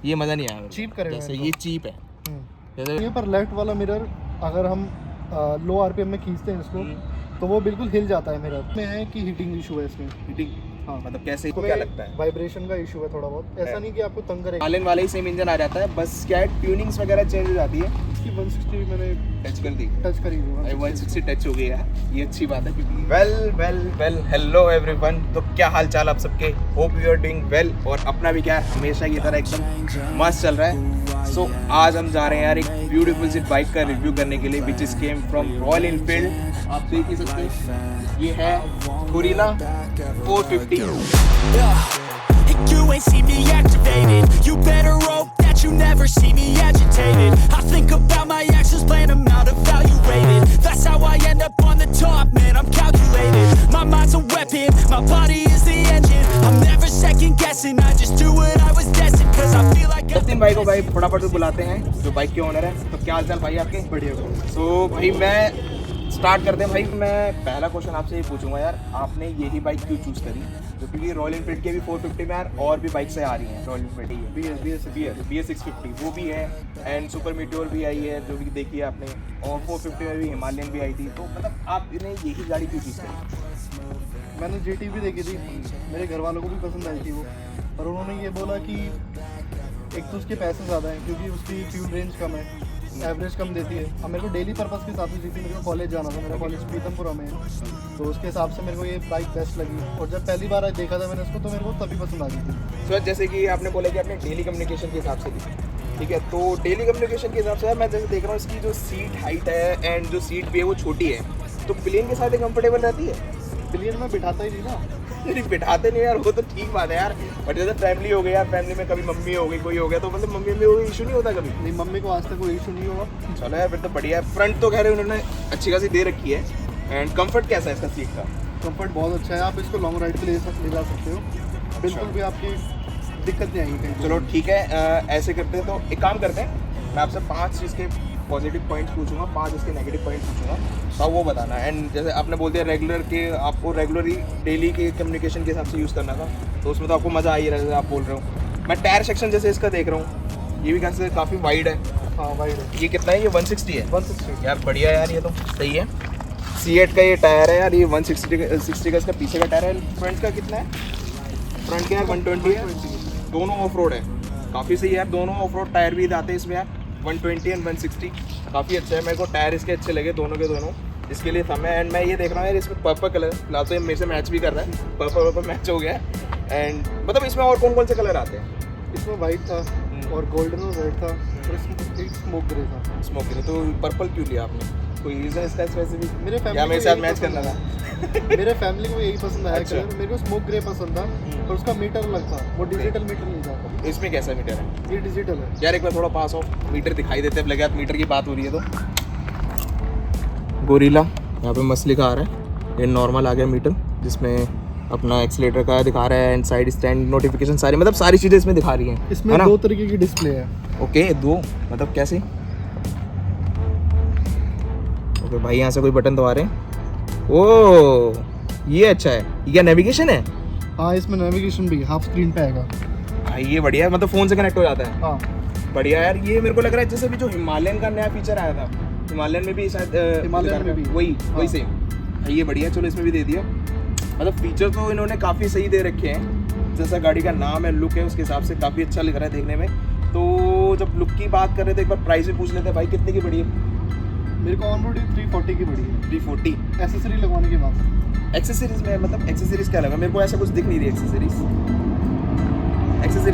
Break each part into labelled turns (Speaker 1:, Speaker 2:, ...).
Speaker 1: ये मज़ा नहीं आया
Speaker 2: चीप करेगा
Speaker 1: जैसे ये चीप है। जैसे
Speaker 2: ये पर लेफ्ट वाला मिरर अगर हम लो आरपीएम में खींचते हैं इसको तो वो बिल्कुल हिल जाता है मिरर में। है कि हीटिंग इशू है इसमें।
Speaker 1: हीटिंग
Speaker 2: हाँ
Speaker 1: मतलब कैसे, को क्या लगता है?
Speaker 2: वाइब्रेशन का इशू है थोड़ा बहुत, ऐसा नहीं कि आपको तंग करेगा।
Speaker 1: हिमालयन वाला ही सेम इंजन आ जाता है, बस क्या है ट्यूनिंग्स वगैरह चेंज हो जाती है।
Speaker 2: इसकी 160 मैंने
Speaker 1: टच कर दी,
Speaker 2: टच करी हुई है।
Speaker 1: 160 टच हो गया है, ये अच्छी बात है क्योंकि वेल हेलो एवरीवन। तो क्या हाल चाल आप सबके, hope you are doing well. और अपना भी क्या है हमेशा की तरह एकदम मस्त चल रहा है। सो आज हम जा रहे हैं यार एक ब्यूटीफुल सी बाइक का रिव्यू करने के लिए which is came from royal Enfield. आप देख ही सकते हैं ये है gorilla 450।
Speaker 3: You ain't see me activated. You better hope that you never see me agitated. I think about my actions, plan them out, evaluated. That's how I end up on the top, man, I'm calculated. My mind's a weapon, my body is the engine. I'm never second guessing, I just do what I was destined. Cause I feel like
Speaker 1: Sachin भाई को भाई फटाफट से बुलाते हैं जो bike के owner है। तो क्या हाल चाल भाई आपके?
Speaker 2: बढ़िया।
Speaker 1: सो भाई मैं स्टार्ट करते हैं भाई। मैं पहला क्वेश्चन आपसे ये पूछूंगा यार, आपने यही बाइक क्यों चूज़ करी? तो क्योंकि रॉयल एनफील्ड के भी 450 में यार और भी बाइक से आ रही हैं। रॉयल एनफील्ड ही है, BS 650 वो भी है, एंड सुपर मीटियोर भी आई है जो भी देखी है आपने, और 450 में भी हिमालयन भी आई थी। तो मतलब आपने यही गाड़ी क्यों चूज़ करी?
Speaker 2: मैंने GT भी देखी थी, मेरे घर वालों को भी पसंद आई थी वो, और उन्होंने ये बोला कि एक तो उसके पैसे ज़्यादा हैं क्योंकि उसकी फ्यूल रेंज कम है, एवरेज कम देती है। अब मेरे को डेली पर्पस के हिसाब से जीती, मेरे को कॉलेज जाना था, मेरा कॉलेज पीतमपुरा में है, तो उसके हिसाब से मेरे को ये बाइक बेस्ट लगी। और जब पहली बार देखा था मैंने इसको तो मेरे को तभी पसंद आ गई थी।
Speaker 1: सो जैसे कि आपने बोला कि आपने डेली कम्युनिकेशन के हिसाब से ली, ठीक है, तो डेली कम्युनिकेशन के हिसाब से मैं जैसे देख रहा हूँ इसकी जो सीट हाइट है एंड जो सीट भी है वो छोटी है, तो प्लेन के साथ ही कंफर्टेबल रहती है।
Speaker 2: प्लेन में बिठाता ही नहीं ना।
Speaker 1: नहीं बिठाते नहीं यार, वो तो ठीक बात है यार, बट जैसे फैमिली हो गई यार, फैमिली में कभी मम्मी हो गई कोई हो गया तो मतलब मम्मी में कोई इशू नहीं होता कभी?
Speaker 2: नहीं, मम्मी को आज तक कोई इशू नहीं हुआ।
Speaker 1: चलो यार फिर तो बढ़िया है। फ्रंट तो कह रहे उन्होंने अच्छी खासी दे रखी है, एंड कंफर्ट कैसा है इसका सीट का?
Speaker 2: कंफर्ट बहुत अच्छा है, आप इसको लॉन्ग राइड पे ले जा सकते हो, बिल्कुल भी आपकी दिक्कत नहीं आएगी कहीं।
Speaker 1: चलो ठीक है, ऐसे करते हैं तो एक काम करते हैं, मैं आपसे 5 इसके पॉजिटिव पॉइंट्स पूछूंगा, 5 इसके नेगेटिव पॉइंट्स पूछूंगा, तो वो बताना। एंड जैसे आपने बोल दिया रेगुलर के आपको रेगुलरली डेली के कम्युनिकेशन के हिसाब से यूज़ करना था, तो उसमें तो आपको मज़ा आ ही रहा है जैसे आप बोल रहे हो। मैं टायर सेक्शन जैसे इसका देख रहा हूँ, ये भी कैसे काफ़ी वाइड है।
Speaker 2: हाँ वाइड है।
Speaker 1: ये कितना है? ये 160 है।
Speaker 2: 160
Speaker 1: यार बढ़िया है यार, ये तो सही है। C8 का ये टायर है यार, ये 160 का इसका पीछे का टायर है। फ्रंट का कितना है? फ्रंट का यार 120 है, दोनों ऑफ रोड है, काफ़ी सही है यार, दोनों ऑफ रोड टायर भी आते हैं इसमें यार, 120 एंड 160 काफ़ी अच्छा है। मेरे को टायर इसके अच्छे लगे दोनों के दोनों, इसके लिए था मैं। एंड मैं ये देख रहा हूँ यार इसमें पर्पल कलर, फिलहाल तो ये मेरे से मैच भी कर रहा है, पर्पल मैच हो गया है। एंड मतलब इसमें और कौन कौन से कलर आते हैं?
Speaker 2: इसमें वाइट था और गोल्डन और रेड था, और इसमें एक स्मोक ग्रे था।
Speaker 1: स्मोक ग्रे, तो पर्पल क्यों लिया आपने? कोई रीज़न इसका स्पेसिफिक?
Speaker 2: मेरे फैमिली
Speaker 1: या मेरे साथ मैच करना था?
Speaker 2: मेरे फैमिली को यही पसंद आया
Speaker 1: अच्छा।
Speaker 2: कलर, मेरे को स्मोक ग्रे पसंद था, और उसका मीटर अलग था, वो डिजिटल मीटर नहीं था।
Speaker 1: इसमें कैसा मीटर है?
Speaker 2: ये डिजिटल है
Speaker 1: यार एक बार थोड़ा पास ऑफ मीटर दिखाई देते हैं, लगे मीटर की बात हो रही है तो। गोरिल्ला यहाँ पे मस्त लिखा आ रहा है, ये नॉर्मल आ गया मीटर जिसमें अपना एक्सीलेटर का दिखा रहा है, एंड साइड स्टैंड नोटिफिकेशन सारी, मतलब सारी चीज़ें इसमें दिखा रही हैं।
Speaker 2: इसमें 2 तरीके की डिस्प्ले है।
Speaker 1: ओके, 2 मतलब कैसे? ओके भाई यहाँ से कोई बटन दबा रहे हैं, ओह ये अच्छा है। ये क्या नेविगेशन है?
Speaker 2: हाँ, इसमें नेविगेशन भी हाफ स्क्रीन पे आएगा
Speaker 1: भाई, ये बढ़िया है, मतलब फ़ोन से कनेक्ट हो जाता है।
Speaker 2: हाँ
Speaker 1: बढ़िया यार, ये मेरे को लग रहा है जैसे भी जो हिमालयन का नया फीचर आया था, हिमालयन में भी शायद
Speaker 2: हिमालयन में भी
Speaker 1: वही सेम। ये बढ़िया, चलो इसमें भी दे दिया। मतलब फीचर तो इन्होंने काफ़ी सही दे रखे हैं, जैसा गाड़ी का नाम है, लुक है, उसके हिसाब से काफ़ी अच्छा लग रहा है देखने में। तो जब लुक की बात कर रहे थे एक बार प्राइस भी पूछ लेते हैं भाई, कितने की पड़ी है?
Speaker 2: मेरे को ऑन रोड 340 की पड़ी है।
Speaker 1: 340
Speaker 2: एसेसरी लगवाने के बाद।
Speaker 1: एक्सेसरीज में मतलब एक्सेसरीज क्या लगा? मेरे को ऐसा कुछ दिख नहीं रही एक्सेसरीज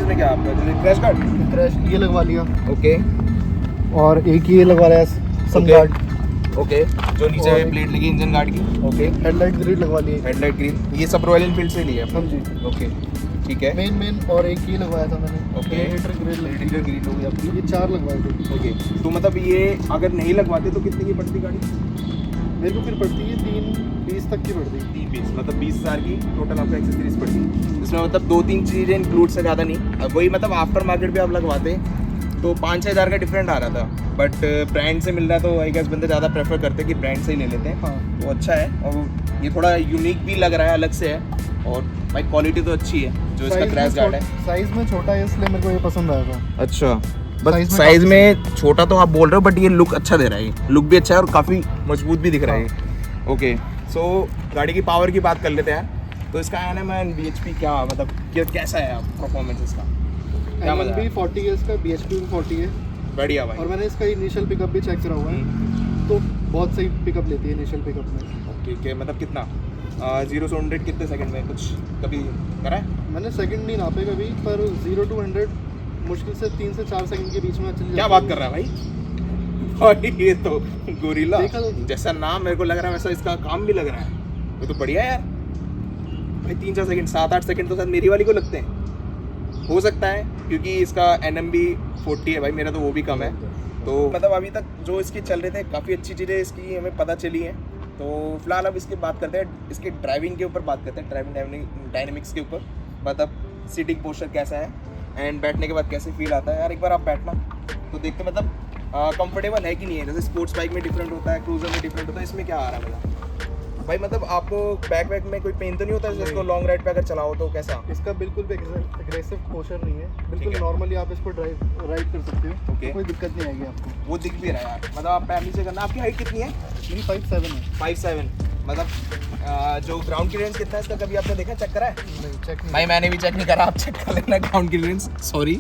Speaker 1: में क्या आपका? जैसे क्रैश गार्ड,
Speaker 2: क्रैश ये लगवा लिया,
Speaker 1: ओके,
Speaker 2: और एक ये लगवा लिया सन गार्ड,
Speaker 1: ओके, जो नीचे प्लेट लगी इंजन गार्ड की, ओके,
Speaker 2: हेडलाइट ग्रिड लगवा ली,
Speaker 1: हेडलाइट ग्रिल, ये सब रॉयल एनफील्ड से लिया।
Speaker 2: हाँ जी,
Speaker 1: ओके ठीक है,
Speaker 2: मेन और एक ये लगवाया था मैंने,
Speaker 1: ओके,
Speaker 2: रेडिएटर ग्रिल
Speaker 1: हो गई आपकी,
Speaker 2: ये 4 लगवाए थे।
Speaker 1: ओके, तो मतलब ये अगर नहीं लगवाते तो कितने की पड़ती गाड़ी?
Speaker 2: मेरे को फिर पड़ती है 320 तक की पड़ती है।
Speaker 1: 320 मतलब 20,000 की टोटल आपका एक्सेसरीज पड़ती है, इसमें मतलब 2-3 चीज़ें इंक्लूड से ज़्यादा नहीं। अब वही मतलब आफ्टर मार्केट भी आप लगवाते तो 5-6 हज़ार का डिफरेंट आ रहा था, बट ब्रांड से मिल रहा है तो आई गेस बंदे ज़्यादा प्रेफर करते हैं कि ब्रांड से ही ले लेते हैं।
Speaker 2: हाँ,
Speaker 1: तो अच्छा है, और ये थोड़ा यूनिक भी लग रहा है, अलग से है, और भाई क्वालिटी तो अच्छी है जो इसका क्रैश गार्ड है।
Speaker 2: साइज में छोटा है इसलिए मेरे को ये पसंद आया था।
Speaker 1: अच्छा,
Speaker 2: Size
Speaker 1: बस
Speaker 2: में
Speaker 1: साइज में छोटा तो आप बोल रहे हो, बट ये लुक अच्छा दे रहा है, लुक भी अच्छा है और काफ़ी मजबूत भी दिख रहा है। ओके, सो गाड़ी की पावर की बात कर लेते हैं। तो इसका NMN BHP क्या मतलब कैसा है परफॉर्मेंस इसका? क्या मजा है?
Speaker 2: 40 है इसका, BHP भी 40 है।
Speaker 1: बढ़िया भाई।
Speaker 2: और मैंने इसका इनिशियल पिकअप भी चेक करा हुआ है, तो बहुत सही पिकअप लेती है इनिशियल पिकअप में।
Speaker 1: ओके, मतलब कितना 0 से 100 कितने सेकंड में कुछ कभी करा है?
Speaker 2: मैंने सेकंड नहीं नापे कभी, पर 0 to 100 मुश्किल से 3 से 4 सेकंड के बीच में चली
Speaker 1: क्या
Speaker 2: जाती
Speaker 1: बात
Speaker 2: है।
Speaker 1: कर रहा है भाई? और ये तो गोरिल्ला
Speaker 2: देखा तो-
Speaker 1: जैसा नाम मेरे को लग रहा है वैसा इसका काम भी लग रहा है। ये तो बढ़िया है यार भाई। 3-4 सेकंड, 7-8 सेकंड तो शायद मेरी वाली को लगते हैं, हो सकता है, क्योंकि इसका NMB 40 है भाई, मेरा तो वो भी कम है। तो मतलब अभी तक जो इसके चल रहे थे काफ़ी अच्छी चीज़ें इसकी हमें पता चली हैं। तो फिलहाल अब इसकी बात करते हैं, इसके ड्राइविंग के ऊपर बात करते हैं, ड्राइविंग डायनेमिक्स के ऊपर। मतलब सीटिंग पोस्चर कैसा है एंड बैठने के बाद कैसे फील आता है यार। एक बार आप बैठना तो देखते मतलब कंफर्टेबल है कि नहीं है। जैसे स्पोर्ट्स बाइक में डिफरेंट होता है, क्रूजर में डिफरेंट होता है, इसमें क्या आ रहा है भाई? मतलब आपको बैक में कोई पेन तो नहीं होता है जिसको लॉन्ग राइड पे अगर चलाओ तो कैसा?
Speaker 2: इसका बिल्कुल भी एग्रेसिव पोस्चर नहीं है, बिल्कुल
Speaker 1: है।
Speaker 2: नॉर्मली आप इसको राइड कर सकते हो।
Speaker 1: ओके।
Speaker 2: कोई दिक्कत नहीं आएगी आपको।
Speaker 1: वो दिख भी रहा है यार। मतलब आप पैर नीचे करना। आपकी हाइट कितनी है?
Speaker 2: मेरी 5'7" है।
Speaker 1: 5'7". मतलब जो ग्राउंड क्लियरेंस कितना है इसका, कभी आपने देखा, चेक करा है?
Speaker 2: नहीं, चेक नहीं।
Speaker 1: भाई मैंने भी चेक नहीं करा, आप चेक कर लेना ग्राउंड क्लियरेंस, सॉरी।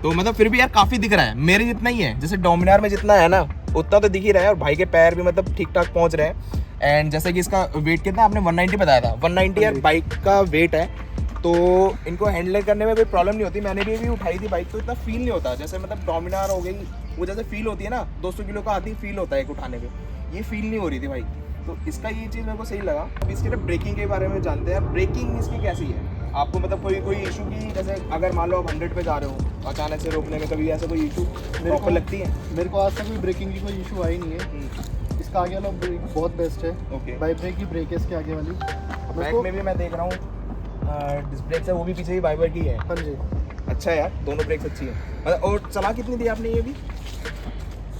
Speaker 1: तो मतलब फिर भी यार काफ़ी दिख रहा है, मेरे जितना ही है। जैसे डोमिनार में जितना है ना उतना तो दिख ही रहा है, और भाई के पैर भी मतलब ठीक ठाक पहुंच रहे हैं। एंड जैसे कि इसका वेट कितना आपने 190 बताया था, 190 यार बाइक का वेट है, तो इनको हैंडल करने में कोई प्रॉब्लम नहीं होती। मैंने भी उठाई थी बाइक, तो इतना फील नहीं होता। जैसे मतलब डोमिनार हो गई, वो जैसे फील होती है ना 200 किलो का आती फील होता है एक उठाने पे, ये फील नहीं हो रही थी भाई। तो इसका ये चीज़ मेरे को सही लगा। अब इसके ना ब्रेकिंग के बारे में जानते हैं। ब्रेकिंग इसकी कैसी है? आपको मतलब कोई इशू की, जैसे अगर मान लो आप 100 पे जा रहे हो, अचानक से रोकने में कभी ऐसा कोई इशू प्रॉपर लगती है?
Speaker 2: मेरे को आज तक कोई ब्रेकिंग की कोई इशू आई नहीं है। इसका आगे वाला ब्रेक बहुत बेस्ट है।
Speaker 1: ओके।
Speaker 2: बाई ब्रेक की ब्रेक है इसके आगे वाली।
Speaker 1: बैक में भी मैं देख रहा हूँ डिस्क ब्रेक है, वो भी पीछे ही वाइबर की है।
Speaker 2: हाँ जी।
Speaker 1: अच्छा है यार, दोनों ब्रेक्स अच्छी है। मतलब और चला कितनी दी आपने ये भी?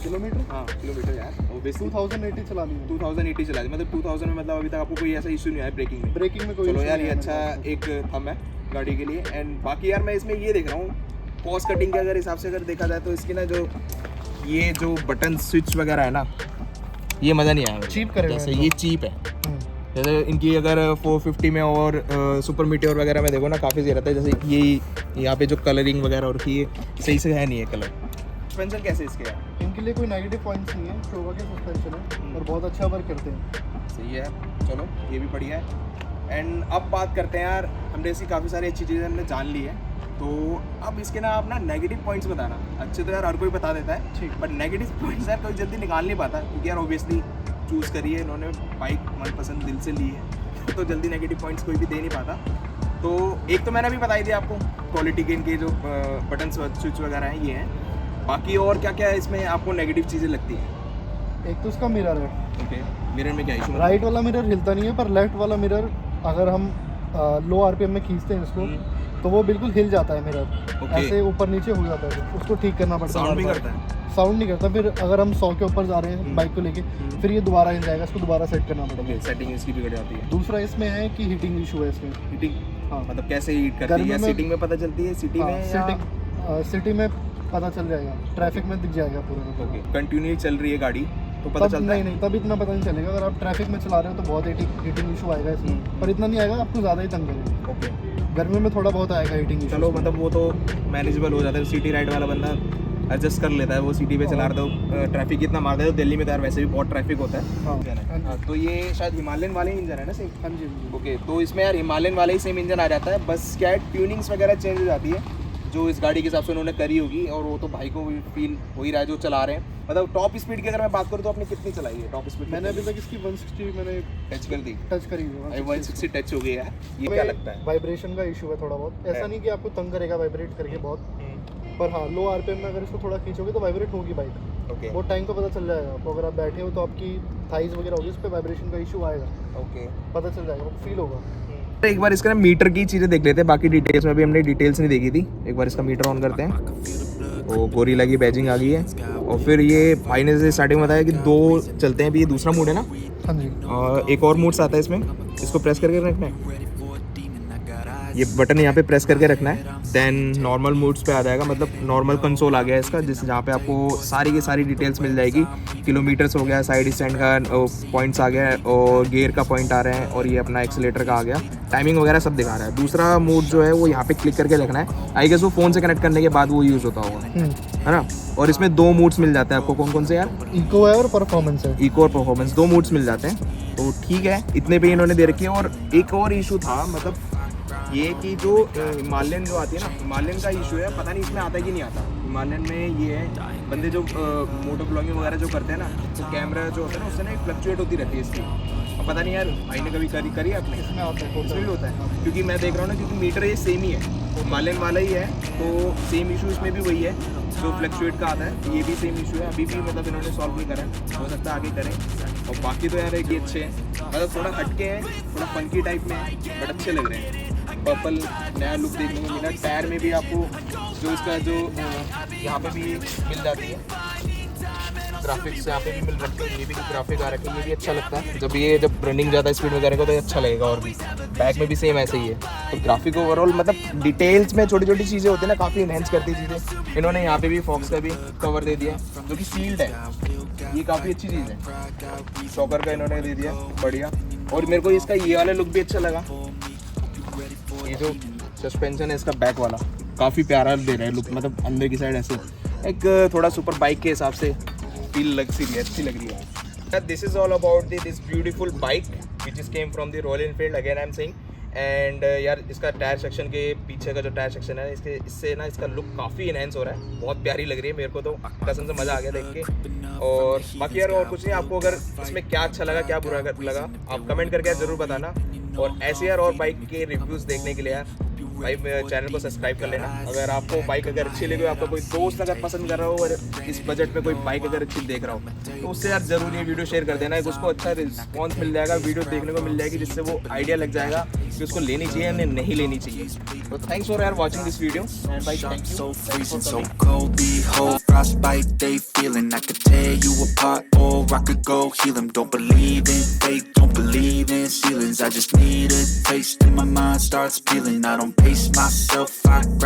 Speaker 2: किलोमीटर?
Speaker 1: हाँ किलोमीटर यार, ऑब्वियसली
Speaker 2: 2080 चला ली है।
Speaker 1: 2080 चला दी। मतलब 2000 में मतलब अभी तक आपको कोई ऐसा इशू नहीं आया ब्रेकिंग में?
Speaker 2: ब्रेकिंग में कोई
Speaker 1: चलो
Speaker 2: issue
Speaker 1: यार,
Speaker 2: नहीं
Speaker 1: ये
Speaker 2: है
Speaker 1: अच्छा
Speaker 2: मेरे पास।
Speaker 1: एक थम है गाड़ी के लिए। एंड बाकी यार मैं इसमें ये देख रहा हूँ कॉस्ट कटिंग के अगर हिसाब से अगर देखा जाए तो इसकी ना जो ये जो बटन स्विच वगैरह है ना, ये मज़ा नहीं आया।
Speaker 2: Cheap करे हुए
Speaker 1: जैसे
Speaker 2: हैं
Speaker 1: ये चीप है।
Speaker 2: हम्म।
Speaker 1: जैसे इनकी अगर 450 में और सुपर मीटियोर वगैरह में देखो ना काफ़ी सही रहता है। जैसे ये यहाँ पे जो कलरिंग वगैरह और रखी है सही से है नहीं है कलर। सस्पेंशन कैसे इसके यार?
Speaker 2: इनके लिए कोई नेगेटिव पॉइंट्स नहीं है, शोभा के सस्पेंशन है और बहुत अच्छा वर्क करते हैं।
Speaker 1: सही है, चलो ये भी बढ़िया है। एंड अब बात करते हैं यार, हमने ऐसी काफ़ी सारी अच्छी चीज़ें हमने जान ली है, तो अब इसके ना अपना नेगेटिव पॉइंट्स बताना। अच्छे तो यार हर कोई बता देता है,
Speaker 2: ठीक।
Speaker 1: बट नेगेटिव पॉइंट्स यार कोई जल्दी निकाल नहीं पाता, क्योंकि यार ऑब्वियसली चूज़ करी है इन्होंने, बाइक मनपसंद दिल से ली है, तो जल्दी नेगेटिव पॉइंट्स कोई भी दे नहीं पाता। तो एक तो मैंने अभी बताई थी आपको, क्वालिटी के इनके जो बटन स्विच वगैरह हैं ये हैं। बाकी और क्या क्या है इसमें आपको नेगेटिव चीज़ें लगती हैं?
Speaker 2: एक तो इसका मिरर है।
Speaker 1: ओके, मिरर में क्या इशू?
Speaker 2: राइट वाला मिरर हिलता नहीं है, पर लेफ्ट वाला मिरर अगर हम लो आरपीएम में खींचते हैं इसको तो वो बिल्कुल हिल जाता है मिरर।
Speaker 1: ओके।
Speaker 2: ऐसे ऊपर नीचे हो जाता है, उसको ठीक करना पड़ता है।
Speaker 1: साउंड भी
Speaker 2: बार-बार।
Speaker 1: करता है?
Speaker 2: साउंड नहीं करता। फिर अगर हम 100 के ऊपर जा रहे हैं बाइक को लेके, फिर ये दोबारा हिल जाएगा, इसको दोबारा सेट करना पड़ेगा।
Speaker 1: ओके, सेटिंग इसकी बिगड़ जाती है।
Speaker 2: दूसरा इसमें है कि हीटिंग इशू है इसमें।
Speaker 1: हीटिंग
Speaker 2: हाँ,
Speaker 1: मतलब कैसे हीट करती है?
Speaker 2: गर्मी
Speaker 1: या
Speaker 2: में-
Speaker 1: सीटिंग में पता चलती है? सिटी में या
Speaker 2: सिटी में पता चल जाएगा, ट्रैफिक में दिख जाएगा पूरा का पूरा।
Speaker 1: ओके, कंटिन्यू चल रही है गाड़ी तो पता
Speaker 2: तब
Speaker 1: चलता है?
Speaker 2: नहीं, तब इतना पता नहीं चलेगा। अगर आप ट्रैफिक में चला रहे हो तो बहुत हीटिंग इशू आएगा इसमें, पर इतना नहीं आएगा, आपको ज़्यादा ही तंग करेगा।
Speaker 1: ओके,
Speaker 2: गर्मी में थोड़ा बहुत आएगा हीटिंग इशू।
Speaker 1: चलो मतलब वो तो मैनेजेबल हो जाता है। सिटी राइड वाला बंदा एडजस्ट कर लेता है, वो सिटी पे चला रहा था, ट्रैफिक इतना मारता है। तो दिल्ली में तो यार वैसे भी बहुत ट्रैफिक होता है।
Speaker 2: हाँ,
Speaker 1: तो ये शायद हिमालयन वाले इंजन है ना सही?
Speaker 2: हाँ जी।
Speaker 1: ओके, तो इसमें यार हिमालयन वाला ही सेम इंजन आ जाता है, बस क्या है ट्यूनिंग्स वगैरह चेंज हो जाती है जो इस गाड़ी के हिसाब से उन्होंने करी होगी, और वो तो भाई को भी फील हो ही रहा है जो चला रहे हैं। मतलब टॉप स्पीड की अगर मैं बात करूँ तो आपने कितनी चलाई है टॉप स्पीड?
Speaker 2: मैंने अभी तक इसकी 160 मैंने
Speaker 1: टच कर दी।
Speaker 2: टच करी हुई है।
Speaker 1: 160 टच हो गया है। ये क्या लगता है?
Speaker 2: वाइब्रेशन का इशू है थोड़ा बहुत। ऐसा नहीं कि आपको तंग करेगा वाइब्रेट करके बहुत, पर हाँ लो आरपीएम में अगर इसको थोड़ा खींचोगे तो वाइब्रेट होगी बाइक।
Speaker 1: ओके
Speaker 2: वो टाइम तो पता चल जाएगा आपको। अगर आप बैठे हो तो आपकी थाइज वगैरह होगी, उस पर वाइब्रेशन का इशू आएगा,
Speaker 1: ओके,
Speaker 2: पता चल जाएगा, फील होगा।
Speaker 1: एक बार इसका ना मीटर की चीज़ें देख लेते हैं, बाकी डिटेल्स में भी हमने डिटेल्स नहीं देखी थी। एक बार इसका मीटर ऑन करते हैं। वो गोरिल्ला की बैजिंग आ गई है, और फिर ये भाई ने जैसे स्टार्टिंग में बताया कि 2 चलते हैं। अभी ये दूसरा मोड है ना,
Speaker 2: हाँ जी।
Speaker 1: और एक और मोड्स आता है इसमें, इसको प्रेस करके रखना है। ये बटन यहाँ पे प्रेस करके रखना है, देन नॉर्मल मोड्स पे आ जाएगा, मतलब नॉर्मल कंसोल आ गया इसका, जिस जहाँ पे आपको सारी की सारी डिटेल्स मिल जाएगी। किलोमीटर्स हो गया, साइड स्टैंड का पॉइंट्स आ गया और गियर का पॉइंट आ रहे हैं और ये अपना एक्सीलेटर का आ गया, टाइमिंग वगैरह सब दिखा रहा है। दूसरा मोड जो है वो यहाँ पे क्लिक करके रखना है, आई गेस वो फ़ोन से कनेक्ट करने के बाद वो यूज़ होता होगा, है ना। और इसमें 2 मोड्स मिल जाते हैं आपको, कौन कौन से यार?
Speaker 2: इको है और परफॉर्मेंस है।
Speaker 1: इको और परफॉर्मेंस 2 मोड्स मिल जाते हैं, तो ठीक है, इतने पे इन्होंने दे रखी है। और एक और इशू था, मतलब ये कि जो हिमालयन जो आती है ना, हिमालयन का इशू है, पता नहीं इसमें आता है कि नहीं आता। हिमालयन में ये है, बंदे जो मोटो ब्लॉगिंग वगैरह जो करते हैं ना, तो कैमरा जो होता है ना उससे ना फ्लक्चुएट होती रहती है इसकी। अब पता नहीं यार भाई ने कभी करी आपने?
Speaker 2: इसमें आता है,
Speaker 1: इसमें भी होता है, क्योंकि मैं देख रहा हूँ ना, क्योंकि मीटर ये सेम ही है, हिमालयन वाला ही है, तो सेम इशू इसमें भी वही है जो फ्लक्चुएट का आता है, ये भी सेम इशू है। अभी भी मतलब इन्होंने सॉल्व नहीं करा है, हो सकता है आगे करें। और बाकी तो यार एक ये अच्छे हैं, मतलब थोड़ा हटके हैं, थोड़ा फंकी टाइप में है, बट अच्छे लग रहे हैं। पर्पल नया लुक देखने को मिला। टायर में भी आपको जो इसका जो यहाँ पे भी मिल जाती है ग्राफिक्स, यहाँ पे भी मिल रखते हैं, ये भी ग्राफिक आ रखे हैं, ये भी अच्छा लगता है। जब रनिंग ज़्यादा स्पीड में करेगा तो ये अच्छा लगेगा। और भी बैक में भी सेम ऐसे ही है, तो ग्राफिक ओवरऑल मतलब डिटेल्स में छोटी छोटी चीज़ें होती है ना, काफ़ी इनहेंस करती चीज़ें। इन्होंने यहाँ पे भी फॉक्स का भी कवर दे दिया जो कि सील्ड है, ये काफ़ी अच्छी चीज़ है। शॉकर का इन्होंने दे दिया, बढ़िया। और मेरे को इसका ये वाला लुक भी अच्छा लगा, ये जो सस्पेंशन है इसका बैक वाला काफ़ी प्यारा दे रहा है लुक, मतलब अंदर की साइड ऐसे एक थोड़ा सुपर बाइक के हिसाब से फील अच्छी लग रही है। This is all about this beautiful bike which is came from the royal Enfield, again I am saying. And यार इसका टायर सेक्शन के पीछे का जो टायर सेक्शन है, इससे ना इसका लुक काफ़ी इनहेंस हो रहा है, बहुत प्यारी लग रही है मेरे को तो, कसम से मज़ा आ गया देख के। और बाकी यार और कुछ नहीं, आपको अगर इसमें क्या अच्छा लगा क्या बुरा लगा आप कमेंट करके ज़रूर बताना। और ऐसे यार और बाइक के रिव्यूज़ देखने के लिए यार भाई चैनल को सब्सक्राइब कर लेना। अगर आपको बाइक अगर अच्छी लगे, आपका कोई दोस्त अगर पसंद कर रहा हो और इस बजट में कोई बाइक अगर अच्छी देख रहा हो, तो उससे यार ज़रूर ये वीडियो शेयर कर देना, उसको अच्छा रिस्पॉन्स मिल जाएगा, वीडियो देखने को मिल जाएगी, जिससे वो आइडिया लग जाएगा कि उसको लेनी चाहिए या नहीं लेनी चाहिए। तो थैंक्स फॉर यार वॉचिंग दिस वीडियो एंड भाई thank you.
Speaker 3: So cold, behold, frostbite they feeling. I could tear you apart or I could go heal them. Don't believe in fate, don't believe in ceilings. I just need a taste and my mind starts peeling. I don't pace myself, I grind.